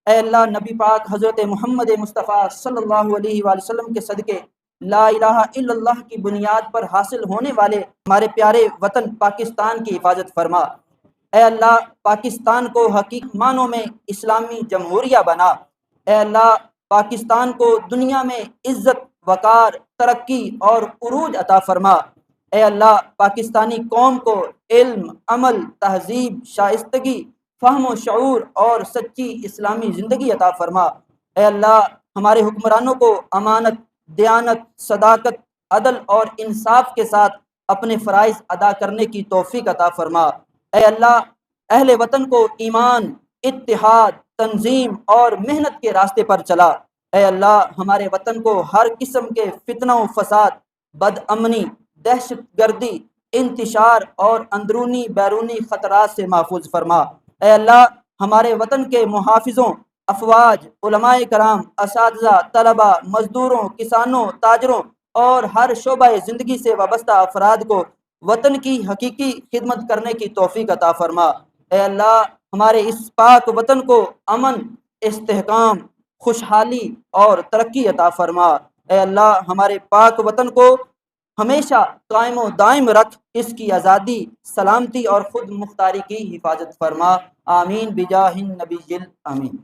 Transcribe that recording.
اے اللہ نبی پاک حضرت محمد مصطفیٰ صلی اللہ علیہ وآلہ وسلم کے صدقے لا الہ الا اللہ کی بنیاد پر حاصل ہونے والے ہمارے پیارے وطن پاکستان کی حفاظت فرما۔ اے اللہ پاکستان کو حقیقی معنوں میں اسلامی جمہوریہ بنا۔ اے اللہ پاکستان کو دنیا میں عزت، وقار، ترقی اور عروج عطا فرما۔ اے اللہ پاکستانی قوم کو علم، عمل، تہذیب، شائستگی، فہم و شعور اور سچی اسلامی زندگی عطا فرما۔ اے اللہ ہمارے حکمرانوں کو امانت، دیانت، صداقت، عدل اور انصاف کے ساتھ اپنے فرائض ادا کرنے کی توفیق عطا فرما۔ اے اللہ اہل وطن کو ایمان، اتحاد، تنظیم اور محنت کے راستے پر چلا۔ اے اللہ ہمارے وطن کو ہر قسم کے فتنہ و فساد، بد امنی، دہشت گردی، انتشار اور اندرونی بیرونی خطرات سے محفوظ فرما۔ اے اللہ ہمارے وطن کے محافظوں، افواج، علماء کرام، اساتذہ، طلباء، مزدوروں، کسانوں، تاجروں اور ہر شعبہ زندگی سے وابستہ افراد کو وطن کی حقیقی خدمت کرنے کی توفیق عطا فرما۔ اے اللہ ہمارے اس پاک وطن کو امن، استحکام، خوشحالی اور ترقی عطا فرما۔ اے اللہ ہمارے پاک وطن کو ہمیشہ قائم و دائم رکھ، اس کی آزادی، سلامتی اور خود مختاری کی حفاظت فرما۔ آمین بجاہ النبی آمین۔